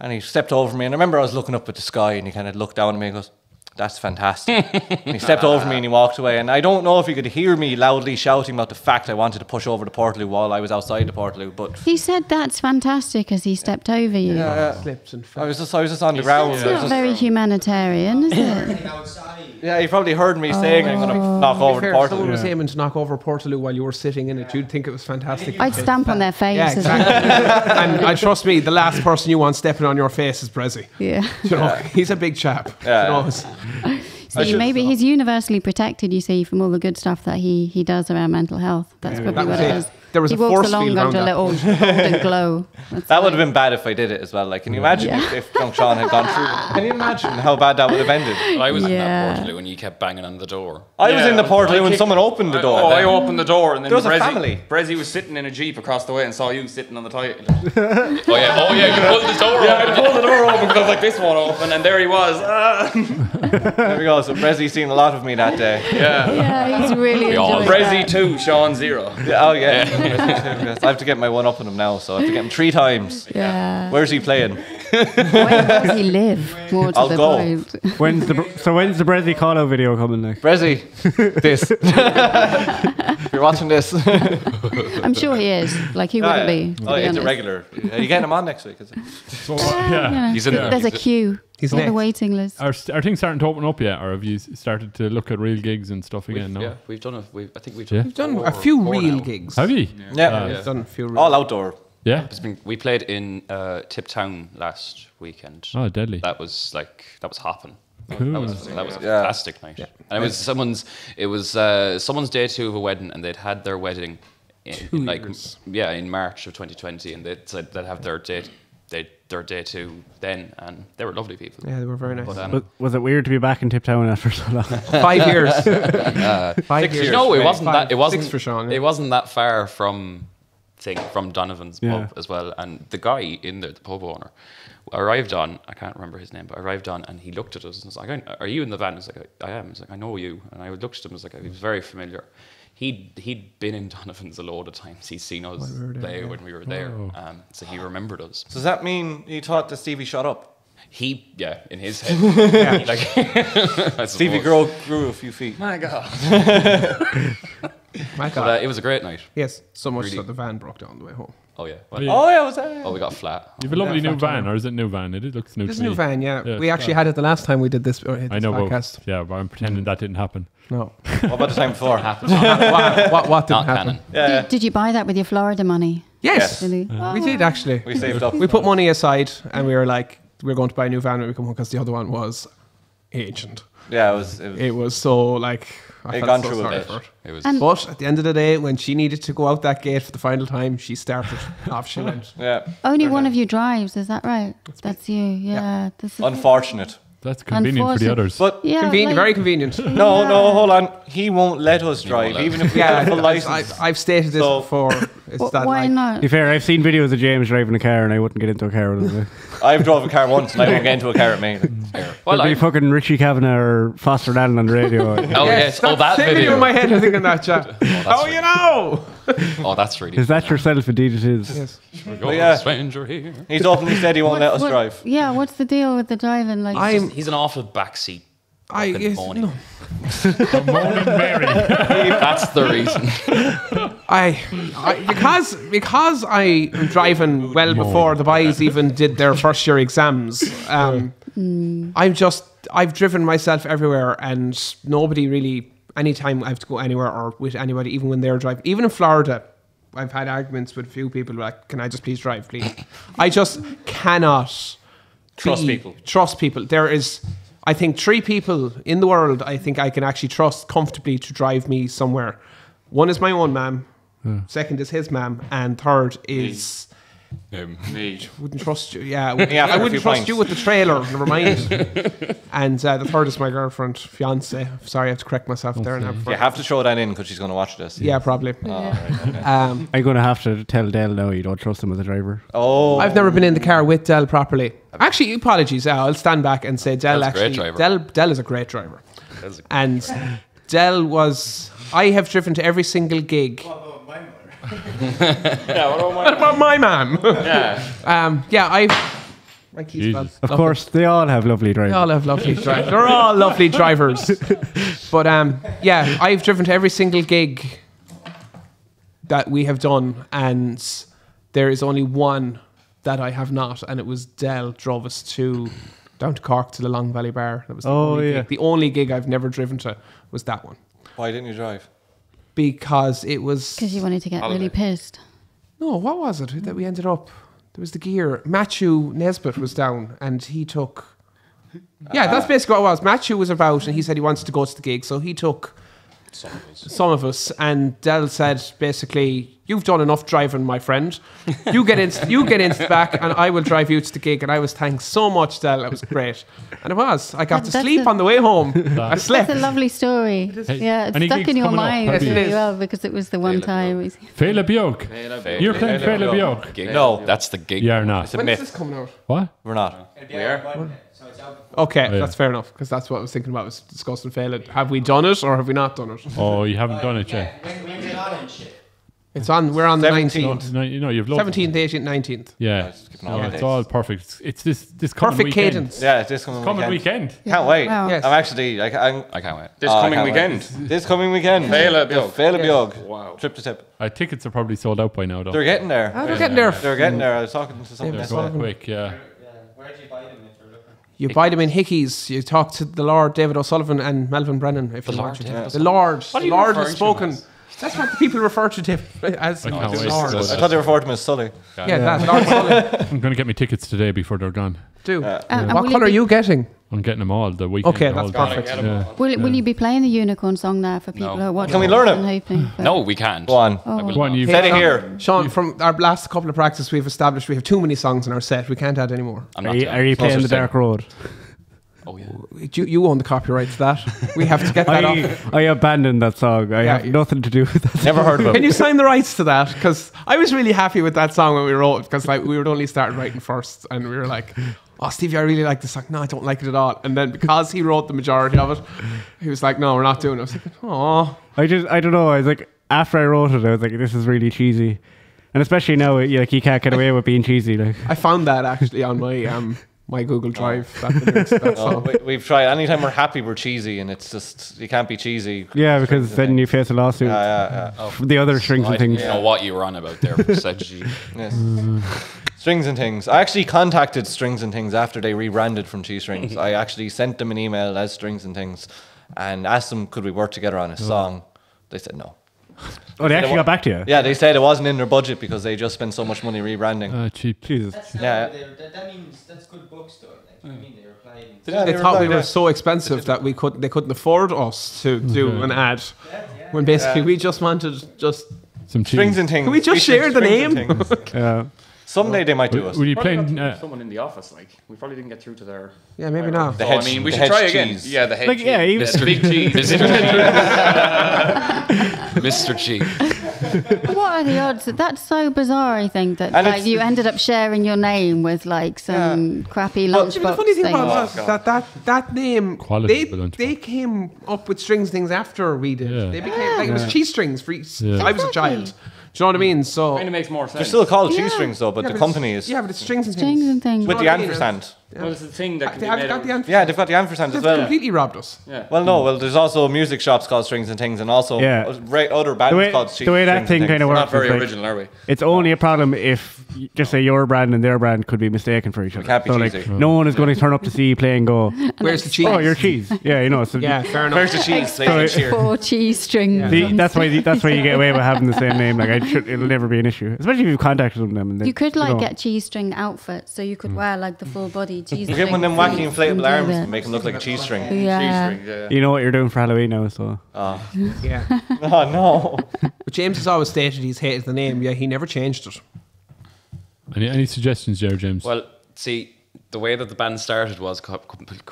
and he stepped over me. And I remember I was looking up at the sky, and he kind of looked down at me and goes, that's fantastic. And he stepped over me and he walked away. And I don't know if he could hear me loudly shouting about the fact I wanted to push over the Portaloo while I was outside the Portaloo. But he said that's fantastic as he stepped over you. Slips and I was just on the ground. It's not very humanitarian, is it? Yeah, he probably heard me saying I'm going to knock over the If someone Portaloo. was aiming to knock over Portaloo while you were sitting in it, you'd think it was fantastic. I'd stamp on their face. Yeah, exactly. And trust me, the last person you want stepping on your face is Brezzy. Yeah. You know, he's a big chap. Yeah. You know, See, maybe he's universally protected, you see, from all the good stuff that he does around mental health. That's probably what it is. There was he a walks force along field under a around little golden glow. That's That would have been bad if I did it as well. Like, can you imagine if young Sean had gone through? Can you imagine how bad that would have ended? But I was in Yeah. that Portaloo and you kept banging on the door. I was in the Portaloo and kicked- someone opened the door. I opened the door and then There was a family. Brezzy was sitting in a Jeep across the way and saw you sitting on the toilet. Oh yeah, you pulled the door I open. pulled the door open because I was like, this won't open, and there he was. There we go. So Brezzy's seen a lot of me that day. Yeah, he's really all enjoyed Brezzy that. 2, Sean 0. Yeah, oh yeah. Yes, I have to get my one up on him now, so I have to get him 3 times. Yeah. Where's he playing? Where does he live? More to I'll the go. point. When's the Brezzy call-out video coming next? Brezzy, this. If you're watching this. I'm sure he is. Like, he wouldn't be. To Oh, be it's a honest. regular. Are you getting him on next week? Is it? So, yeah. He's in there. There's a queue. He's on the next. waiting list. Are things starting to open up yet, or have you started to look at real gigs and stuff again? No. Yeah, we've done I think we've Yeah. done, done a few four real now. gigs. Have you? Yeah. We've done a few real All outdoor. Yeah. We played in Tiptown last weekend. Oh, deadly. That was hopping. Cool. That was a fantastic night. And it was someone's day 2 of a wedding, and they'd had their wedding in in March of 2020, and they said they'd have their day 2 then, and they were lovely people. Yeah, they were very nice. But, Was it weird to be back in Tiptown after so long? 5 years. 5 years. no, it wasn't that. It wasn't. 6 for Sean. It wasn't that far from Donovan's Yeah. pub as well. And the guy in there, the pub owner, arrived on. I can't remember his name, but arrived on, and he looked at us and was like, "Are you in the van?" I was like, "I am." He's like, "I know you." And I looked at him. I was like, "He was very familiar." He'd been in Donovan's a load of times. He's seen us play when we were there, so he remembered us. So does that mean you thought that Stevie shut up? In his head, I Stevie suppose. grew a few feet. My God. My God. But it was a great night. Yes, so much Really. so the van broke down on the way home. Oh yeah. Oh yeah, was that? Oh, we got flat. You have a lovely Yeah, new flat van, tire. or is it new van? It looks new This to me. new van, yeah. Yeah, We actually had it the last time we did this, I know, podcast. but yeah, but I'm pretending that didn't happen. No. What about the time before? what didn't Not happen? canon. Yeah. Did you buy that with your Florida money? Yes. Really? We did actually. We saved up. We put money aside and we were like, we're going to buy a new van when we come home because the other one was ancient. Yeah, it was It was so like, I It felt gone so through a sorry bit. for it. It was. And- But at the end of the day, when she needed to go out that gate for the final time, she started off she went. yeah. Only one of you drives, is that right? That's you, yeah. This is Unfortunate. That's convenient for the Unfortunate. others. But yeah, Convenient, like- very convenient. no, hold on. He won't let us drive, let even if we have a full license. I've stated this So- before. It's Wh- that why like, not? To be fair, I've seen videos of James driving a car and I wouldn't get into a car with him. I've drove a car once and I won't get into a car with me. Well, There'd be fucking Richie Kavanagh or Foster Allen on the radio. oh yes, that same video. in my head. I think in that chat. Oh, you know. Oh, that's really. Is that yourself? Indeed it is. Yes. Go yeah. stranger here. He's openly said he won't let us drive. Yeah, what's the deal with the driving? Like, He's an awful backseat. Yes, moaning. no. Moaning Mary. That's the reason. Because I am driving well before the boys even did their first year exams. I've driven myself everywhere, and nobody really. Anytime I have to go anywhere or with anybody, even when they're driving, even in Florida, I've had arguments with a few people like, "Can I just please drive, please?" I just cannot Trust people. Trust people. There is, I think, 3 people in the world I think I can actually trust comfortably to drive me somewhere. One is my own mum, second is his mum, and third is Me. wouldn't trust you. Yeah, after I a few wouldn't trust pints. you with the trailer. Never mind. And the third is my girlfriend, fiance. Sorry, I have to correct myself there now. You have to throw that in because she's going to watch this. Yeah, probably. I'm going to have to tell Dell now you don't trust him as a driver. Oh, I've never been in the car with Del properly. Actually, apologies. I'll stand back and say Del Del's a great actually. driver. Del is a great driver. That's a- And Del was. I have driven to every single gig. What about my mum? Yeah. Right keys, pal. Jesus. Of course, they all have lovely drivers. They all have lovely drivers. They're all lovely drivers. But yeah, I've driven to every single gig that we have done, and there is only one that I have not, and it was Dell drove us down to Cork to the Long Valley Bar. That was the only gig. The only gig I've never driven to was that one. Why didn't you drive? Because it was... Because you wanted to get really pissed. No, what was it that we ended up... There was the gear. Matthew Nesbitt was down, and he took... Yeah, that's basically what it was. Matthew was about, and he said he wanted to go to the gig, so he took some of us. And Dell said, basically, you've done enough driving, my friend. You get into the back, and I will drive you to the gig. And I was thanks so much, Dell. It was great. And it was. I got to sleep on the way home. I slept. That's a lovely story. Yeah, it's stuck in your mind really well because it was the one time. Fela Biog. You're playing Fela Biog. No. That's the gig. You're not. When is this coming out? What? We're not. We are. Okay, yeah. that's fair enough, because that's what I was thinking about, was discussing Failed. Have we done it, or have we not done it? Oh, you haven't done it yet. It's on, we're on the 17th. 19th. No, you know, you've loads. 17th, 18th, 19th. Yeah. all It's days. all perfect. It's this coming Perfect weekend. cadence. Yeah, it's this coming Weekend. Can't wait. Wow. Yes. I'm actually, I can't wait. This I coming can't wait. weekend. This coming weekend. Fela Biog. Fela Biog. Wow. Trip to tip. Tickets are probably sold out by now, though. They're getting there. They're getting there. They're getting there. I was talking to someone. They're this going morning. quick, yeah. Where do you buy them if you're looking? You buy them in Hickey's. You talk to the Lord David O'Sullivan and Melvin Brennan. If The you Lord want to. David The Lord. What are The you Lord referring has to spoken. him as? That's what the people refer to David as. I can't the wait. Lord. I thought they referred to him as Sully. Yeah, that. Lord Sullivan. I'm going to get my tickets today before they're gone. Do. And What will colour are be- you getting? I'm getting them all the weekend. Okay, all that's day. perfect. Yeah. Will you be playing the Unicorn song now for people No. who are watching? Can we learn it? and hoping for- No, we can't. Go on. Oh. Go on, you've Said it here. Sean, from our last couple of practices, we've established we have too many songs in our set. We can't add any more. I'm Are not you, doing are you it. playing The Dark Road? Oh, yeah. You own the copyright to that. We have to get that off. I abandoned that song. I Yeah, have nothing to do with that. Never heard of Can him. you sign the rights to that? Because I was really happy with that song when we wrote it, because like we were only started writing first, and we were like, "Oh, Stevie, I really like this song." No, I don't like it at all. And then because he wrote the majority of it, he was like, "No, we're not doing it." I was like, "Oh." I don't know. I was like, after I wrote it, I was like, this is really cheesy. And especially now, like, you can't get away with being cheesy. Like, I found that actually on my Google Drive. That Oh, song. we've tried. Anytime we're happy, we're cheesy, and it's just you can't be cheesy. yeah, because then you face a lawsuit. Yeah. For the other strings I and didn't things. know what you were on about there, Sedgy. Yes. Strings and Things. I actually contacted Strings and Things after they rebranded from T Strings. I actually sent them an email as Strings and Things, and asked them could we work together on a song. They said no. Oh, they actually got back to you? Yeah, they said it wasn't in their budget because they just spent so much money rebranding. Cheap. Jesus. That's Yeah. that means that's good bookstore. Like, I mean, they replied. Yeah, They they thought we replied, were yeah. so expensive that they couldn't afford us to do an ad. When basically we just wanted Some cheese. Strings and Things. Can we just Featuring share the Strings name? and Things. Yeah. Someday they might do us. Were you Probably playing? got through to someone in the office, like we probably didn't get through to their. Yeah, maybe not. The So, head- I mean, we the should head try again. cheese. Yeah, the head Like, cheese. yeah, even- The big cheese. Mr. G. What are the odds? That's so bizarre. I think that And like it's- you ended up sharing your name with like some crappy lunchbox The funny thing thing. was that name, Quality for lunchbox. they came up with strings things after we did. Yeah. They became like it was cheese strings for each. Yeah. I was a child. Do you know what I mean? So Kind of makes more sense. They're still called Yeah. Cheese Strings though, but Yeah, the but company it's- is yeah, but it's strings and Strings things. and things. with the You know what I mean? ampersand. Well, it's the thing that can They be have made got out the of. Yeah, they've got the ampersand as They've well. completely robbed us. Yeah. Well, there's also music shops called Strings and Things, and also Yeah. other bands called The way that Strings thing and kind of Things. works Not very is like, original, are we? it's only a problem if, just say, your brand and their brand could be mistaken for each other. can't be so, like, cheesy. no one is going to turn up to see you play and go, Where's the cheese? oh, you're cheese. Yeah, you know. So Yeah, fair enough. Where's the cheese? They can cheer. 4 cheese strings. See, that's why you get away with having the same name. Like, it'll never be an issue, especially if you've contacted them. And they, You could like know. get cheese string outfits, so you could wear like the full body cheese. You give them them wacky inflatable do arms that. and make them look like a cheese string. Yeah. Cheese string, yeah. You know what you're doing for Halloween now, so Yeah. Oh no! But James has always stated he's hated the name. Yeah, he never changed it. Any suggestions there, James? Well, see, the way that the band started was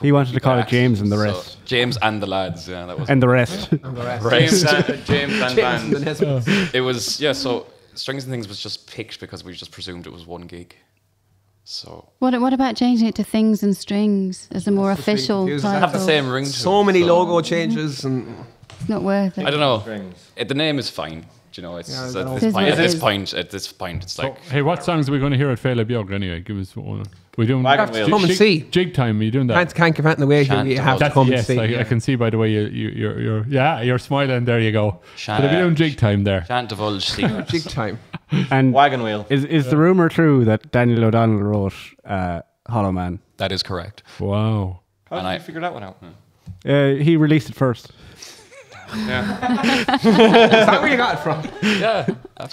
he wanted to call it James and the So, rest, James and the lads. Yeah, that was and the rest. James and James and Band. the It was so Strings and Things was just picked because we just presumed it was one gig. So What about changing it to Things and Strings as a more official confusing. have the title? same ring. To So it, many logo changes and It's not worth it. I don't know. Strings. The name is fine. Do you know, it's Yeah, just I at know. this point, it's like. Hey, what songs are we going to hear at Féile Beag anyway? Give us one. We're doing Wagon Wheel. Come and see. Jig time. Are you doing that? Can't give out in the way here. You have to come and yes, see. I can see by the way you're smiling. There you go. But if you're doing jig time there, Can't divulge secrets. Jig time. And Wagon Wheel. is the rumor true that Daniel O'Donnell wrote Hollow Man? That is correct. wow. How And did I- you figure that one out? He released it first. Is that where you got it from? Yeah.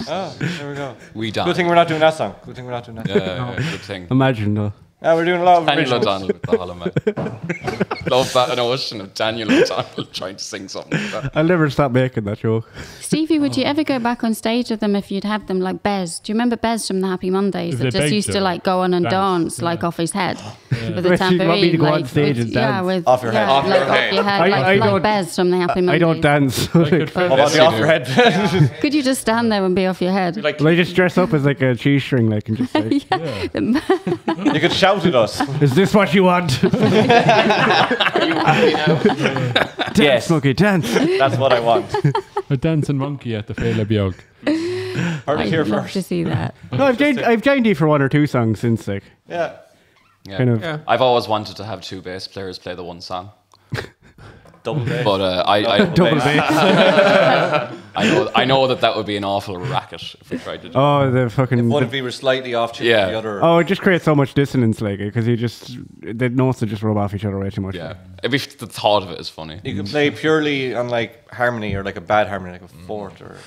Oh, there we go. We done. Good thing we're not doing that song. Good thing we're not doing that. Yeah, good thing. Imagine though. Yeah, we're doing a lot of Daniel originals. O'Donnell with the Hollow Man. Love that notion of Daniel O'Donnell trying to sing something like that. I'll never stop making that joke. Stevie, would you ever go back on stage with them if you'd have them like Bez? Do you remember Bez from the Happy Mondays If that they just begged used to you. like go on and Dance, dance like off his head with Wait, the you tambourine? want me to go on like, stage with, and yeah, dance? with Off your head. yeah, Off like your off head. your head, I like don't- Bez from the Happy Mondays. I don't dance. How about the off your head? Could you just stand there and be off your head? Like, Will I just dress up as like a cheese string, like, and just like, You could shout at us. is this what you want? are you happy now? Dance, Yes. monkey, dance. That's what I want. A dancing monkey at the Féile Beag. Heard it here I'd love first. to see that. No, I've joined you for one or two songs since, like, Yeah. Yeah. kind of. Yeah. I've always wanted to have two bass players play the one song. Double bass. But I Double bass. I know that would be an awful racket if we tried to do Oh, the fucking. One of you were slightly off tune Yeah. the other. Oh, it just creates so much dissonance, like, because the notes would just rub off each other way too much. Yeah. If the thought of it is funny. You could play purely on like harmony or like a bad harmony, like a fourth or.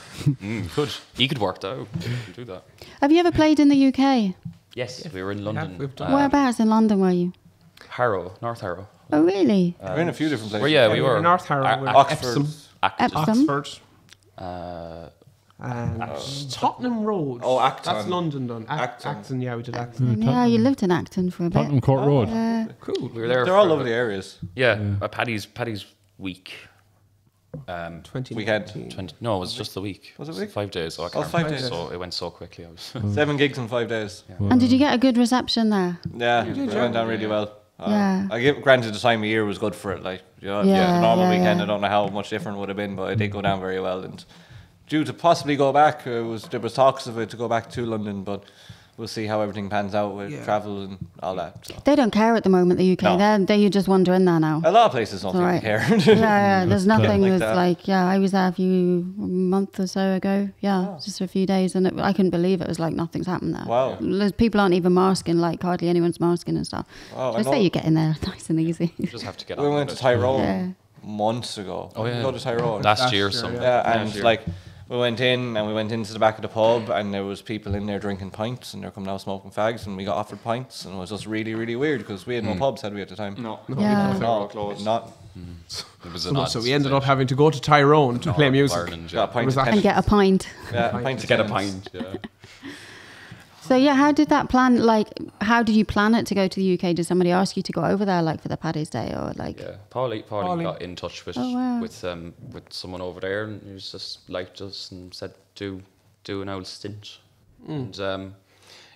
He could work that out. He could do that. Have you ever played in the UK? Yes, we were in London. we've done Whereabouts in London were you? Harrow, North Harrow. Oh, really? We're in a few different places. Well, yeah, we were. North Harrow. Ar- we're at Oxford. Epsom. Acton. Epsom. Oxford. Uh, And Tottenham Road. Oh, Acton. That's London done. Acton. Acton, yeah, we did Acton. Yeah, you lived in Acton for a bit. Tottenham Court Road. Cool. we were there. They're all for- over the areas. Yeah, Paddy's week. 2019. Weekend. 20, no, it was just the week. Was it a week? 5 days. So I Oh, can't 5 remember. days. So it went so quickly. I was 7 gigs in 5 days. And did you get a good reception there? Yeah, it went down really well. Yeah. I give granted the time of year was good for it. Like, you know, Yeah, the normal yeah, weekend, yeah. I don't know how much different it would have been, but it did go down very well. And due to possibly go back, there was talks of it to go back to London, but we'll see how everything pans out with travel and all that. So. They don't care at the moment, the UK. No. They're you just wander in there now. A lot of places don't All think they right. care. Yeah, there's nothing like that's that. like, I was there a month or so ago. Yeah, just a few days. And I couldn't believe it was like nothing's happened there. Wow. People aren't even masking, like hardly anyone's masking and stuff. Wow, I I say know. you get in there nice and easy. you just have to get We on went with to it. Tyrone Yeah. months ago. Oh, yeah. We go to Tyrone. Last year, year, something. Yeah, and Last year. like we went in and we went into the back of the pub and there was people in there drinking pints and they're coming out smoking fags and we got offered pints and it was just really, really weird because we had no pubs, had we, at the time? No. Yeah. They were all closed. Not. It was an odd So we ended up having to go to Tyrone to play music. Ireland, Got a pint was of that- And get a pint. yeah, a pint to get a tennis. pint. Yeah. So yeah, how did that plan, like, how did you plan it to go to the UK? Did somebody ask you to go over there, like, for the Paddy's Day or like? Yeah, Paulie got in touch with Oh, wow. with someone over there, and he was just liked us and said do an old stint, and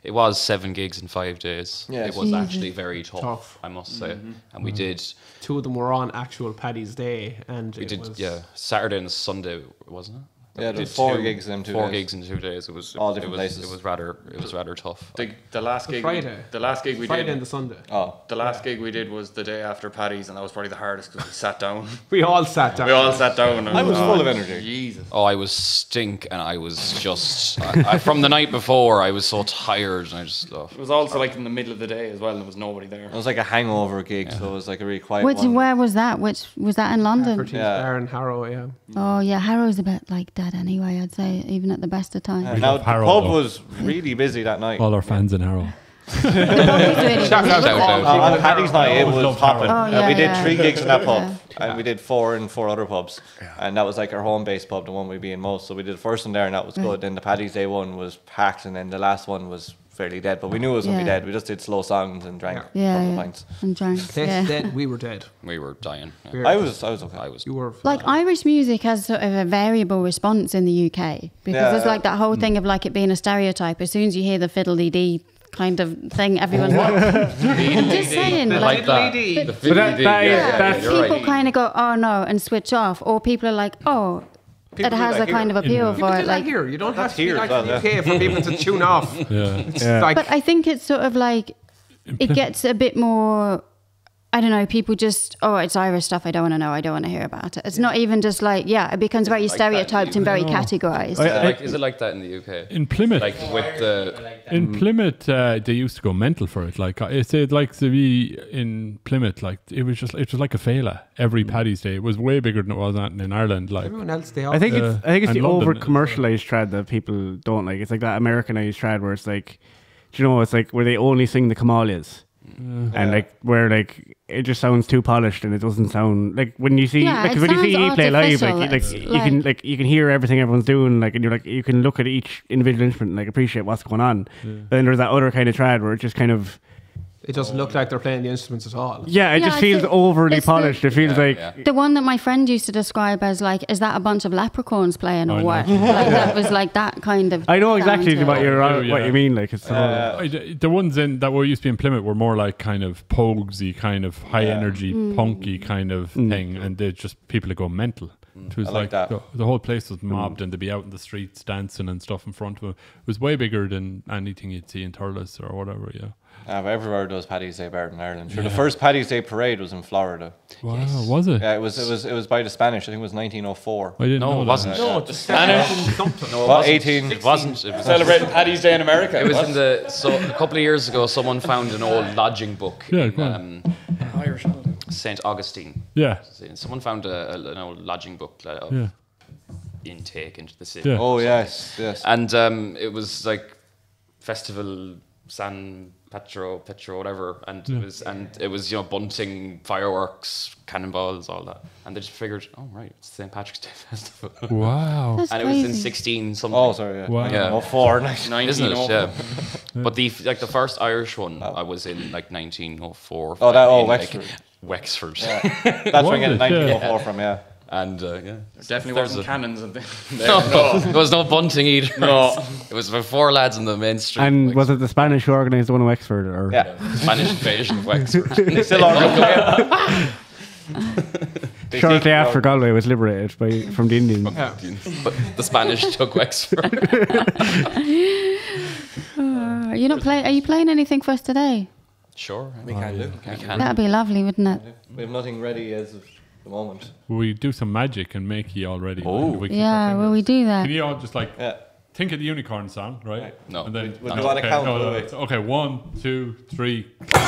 it was 7 gigs in 5 days. Yes. It was Jesus. actually very tough, I must say, and we did 2 of them were on actual Paddy's Day, and we it did was Saturday and Sunday, wasn't it? Yeah, We there did was 4 gigs in them 2 4 days. gigs in 2 days. It was All different it was, places. It was rather tough. The last The gig. Friday. The last gig we Friday did. and the Sunday. Oh, The last gig we did was the day after Paddy's, and that was probably the hardest because we sat down. We all sat down. We all sat down. And I was full of energy. Jesus. Oh, I was stink, and I was just from the night before. I was so tired, and I just It was also like in the middle of the day as well, and there was nobody there. it was like a hangover gig, so it was like a really quiet Which, one. where was that? Which was that in London? Bertie's Yeah. Bar in Harrow, yeah. Oh yeah, Harrow's a bit like dead anyway. I'd say even at the best of times. Now love the Harrow, pub though. was really busy that night. All our fans in Harrow. Shout out. On Paddy's night, it was love popping. Harrow. Oh, yeah, we did yeah. 3 gigs in that pub, Yeah. and we did 4 in 4 other pubs, and that was like our home-based pub, the one we'd be in most. So we did the first one there, and that was good. Then the Paddy's Day one was packed, and then the last one was fairly dead. But we knew it was going to be Yeah. dead. We just did slow songs and drank a couple Yeah, of yeah. pints. And drank. Place Yeah. dead, we were dead. we were dying. Yeah. We were- I was okay. I was. You were. Like Irish music has sort of a variable response in the UK because Yeah. there's like that whole thing of like it being a stereotype. As soon as you hear the fiddle-dee-dee kind of thing, everyone's like, I'm just saying, like that. Fiddly-dee. The But that- fiddly-dee, that is- yeah, that's- you're people right. kind of go, oh no, and switch off, or people are like, oh, it has a kind of appeal for it. Like here, you don't have to be here like as the well, UK for people to tune off. It's like, but I think it's sort of like it gets a bit more. I don't know, people just, it's Irish stuff, I don't want to know, I don't want to hear about it. It's not even just like, it becomes very stereotyped and very categorised. Is it like that in the UK? In Plymouth. Like with the... In Plymouth, they used to go mental for it. Like, I said, like, to be in Plymouth, like, it was like a fela every Paddy's Day. It was way bigger than it was in Ireland. Like, everyone else, I think it's the London, over-commercialised trad that people don't like. It's like that Americanized trad where it's like, it's like where they only sing the Kamalias. And like where like it just sounds too polished and it doesn't sound like when you see when you see E play live you can hear everything everyone's doing, like, and you're like, you can look at each individual instrument and like appreciate what's going on. Then there's that other kind of trad where it just kind of, it doesn't look like they're playing the instruments at all. it just feels overly polished. It feels like the one that my friend used to describe as like, is that a bunch of leprechauns playing or what? Like that was like that kind of. I know exactly what you mean. Like it's the ones that were used to be in Plymouth were more like kind of poguesy, kind of high energy, punky kind of thing, and they're just people that go mental. It was like that. The whole place was mobbed, and they'd be out in the streets dancing and stuff in front of them. It was way bigger than anything you'd see in Thurles or whatever. Everywhere does Paddy's Day better in Ireland. Sure, the first Paddy's Day parade was in Florida. Wow, was it? Yeah, it was by the Spanish. I think it was 1904. I didn't know it wasn't. No, the Spanish. No, it was 18. It wasn't. It was Celebrating Paddy's Day in America. It was in a couple of years ago. Someone found an old lodging book in St. Augustine. Yeah. Someone found an old lodging book of intake into the city. Yeah. Oh yes. And it was like Festival San Petro, whatever, and it was bunting, fireworks, cannonballs, all that, and they just figured, it's St. Patrick's Day festival. Wow. That's and crazy. it was in 16 something. Oh, sorry. Yeah. Wow. Yeah. 04, Isn't it? Yeah. But the first Irish one, I was in like 1904. Oh, that Wexford. Like, Wexford. Yeah. That's where I get 1904 from. Yeah. And definitely wasn't cannons and things. No, there was no bunting either. No, it was for 4 lads in the main street. And was it the Spanish who organised the one in Wexford? Or? Yeah, Spanish invasion of Wexford. They still organise. Shortly after Galway was liberated from the Indians. But the Spanish took Wexford. Are you playing anything for us today? Sure, We can do. That'd be lovely, wouldn't it? We have nothing ready as of the moment. We do some magic and make you all ready. Oh. Will we do that? Can you all just think of the unicorn song, right? No. And then We'll do on a count. Okay, 1, 2, 3. Take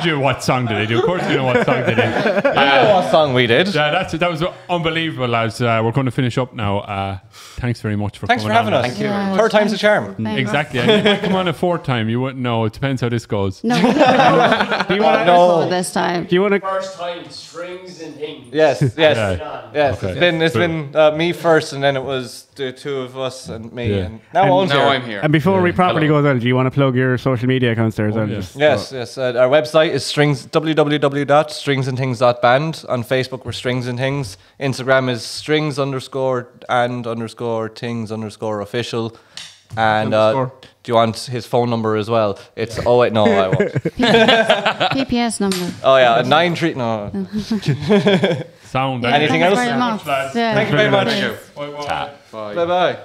you what song did they do. Of course you know what song they did. I know what song we did. Yeah, that was unbelievable, lads. We're going to finish up now. Thanks very much for Thanks coming for having on. us. Thank you. Yeah. Third time's a charm. Exactly. And you might come on a fourth time. You wouldn't know. It depends how this goes. No, we don't Do you want to? No. this time. Do you want to? First time, strings and things. Yes, yes, Yeah. yes. Okay. It's been me first, and then it was the two of us and me, Yeah. and now Owen's Now here. I'm here. And before we properly Hello. go, then, do you want to plug your social media accounts there as well? yeah. Just- Yes. Our website is www.stringsandthings.band. On Facebook, we're Strings and Things. Instagram is strings_and_things_official. And do you want his phone number as well? It's no, I won't. PPS number. Oh yeah, 93. No. Sound. Anything Thanks else? very much. lads. Yeah. Thank you very much. Thank you. Bye. Bye. Bye bye.